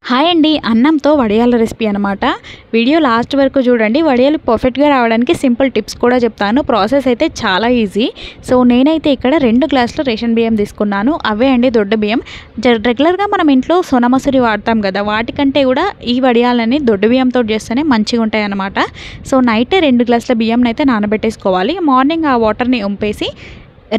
Hi అండి, అన్నంతో వడియాల recipe అనమాట. వీడియో లాస్ట్ వరకు చూడండి. వడియాలు పర్ఫెక్ట్గా రావడానికి సింపుల్ టిప్స్ కూడా చెప్తాను. ప్రాసెస్ అయితే చాలా ఈజీ. సో నేనైతే ఇక్కడ 2 గ్లాసుల రేషన్ బియ్యం తీసుకున్నాను. అవే అండి దొడ్డ బియ్యం. రెగ్యులర్గా మనం ఇంట్లో సోనామసూరి వాడతాం కదా, వాటికంటే కూడా ఈ వడియాలని దొడ్డ బియ్యంతో చేస్తేనే మంచిగా ఉంటాయి అన్నమాట. సో నైటే 2 గ్లాసుల బియ్యం అయితే నానబెట్టేసుకోవాలి. మార్నింగ్ ఆ వాటర్ని వంపేసి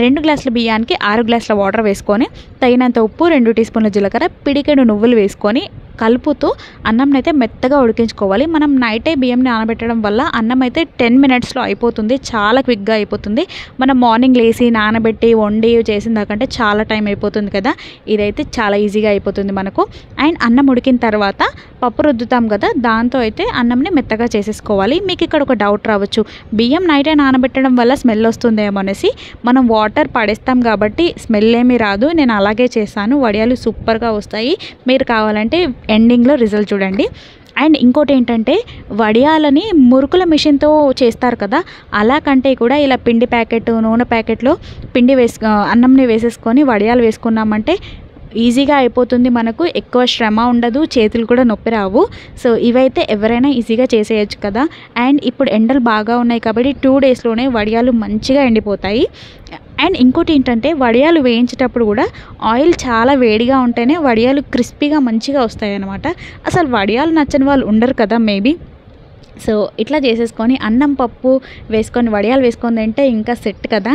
2 గ్లాసుల బియ్యానికి 6 గ్లాసుల వాటర్ వేసుకొని తగినంత ఉప్పు, 2 టీ స్పూన్ల జీలకర్ర, పిడికెడు నువ్వులు వేసుకొని కలుపుతూ అన్నం అయితే మెత్తగా ఉడికించుకోవాలి. మనం నైటే బియ్యం నానబెట్టడం వల్ల అన్నం అయితే 10 మినిట్స్లో అయిపోతుంది. చాలా క్విక్గా అయిపోతుంది. మనం మార్నింగ్ లేసి నానబెట్టి వండి చేసిన దాకంటే చాలా టైం అయిపోతుంది కదా, ఇదైతే చాలా ఈజీగా అయిపోతుంది మనకు. అండ్ అన్నం ఉడికిన తర్వాత పప్పు రుద్దుతాం కదా, దాంతో అయితే అన్నంని మెత్తగా చేసేసుకోవాలి. మీకు ఇక్కడ ఒక డౌట్ రావచ్చు, బియ్యం నైటే నానబెట్టడం వల్ల స్మెల్ వస్తుందేమో అనేసి. మనం వాటర్ పడేస్తాం కాబట్టి స్మెల్ ఏమీ రాదు. నేను అలాగే చేస్తాను. వడియాలు సూపర్గా వస్తాయి. మీరు కావాలంటే ఎండింగ్లో రిజల్ట్ చూడండి. అండ్ ఇంకోటి ఏంటంటే, వడియాలని మురుకుల మిషన్తో చేస్తారు కదా, అలా కంటే కూడా ఇలా పిండి ప్యాకెట్, నూనె ప్యాకెట్లో పిండి అన్నంని వేసేసుకొని వడియాలు వేసుకున్నామంటే ఈజీగా అయిపోతుంది. మనకు ఎక్కువ శ్రమ ఉండదు, చేతులు కూడా నొప్పి రావు. సో ఇవైతే ఎవరైనా ఈజీగా చేసేయచ్చు కదా. అండ్ ఇప్పుడు ఎండలు బాగా ఉన్నాయి కాబట్టి 2 డేస్లోనే వడియాలు మంచిగా ఎండిపోతాయి. అండ్ ఇంకోటి ఏంటంటే, వడియాలు వేయించేటప్పుడు కూడా ఆయిల్ చాలా వేడిగా ఉంటేనే వడియాలు క్రిస్పీగా మంచిగా వస్తాయి అన్నమాట. అసలు వడియాలు నచ్చని వాళ్ళు ఉండరు కదా మేబీ. సో ఇట్లా చేసేసుకొని అన్నం పప్పు వేసుకొని వడియాలు వేసుకొని తింటే ఇంకా సెట్ కదా.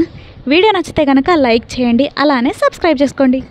వీడియో నచ్చితే కనుక లైక్ చేయండి, అలానే సబ్స్క్రైబ్ చేసుకోండి.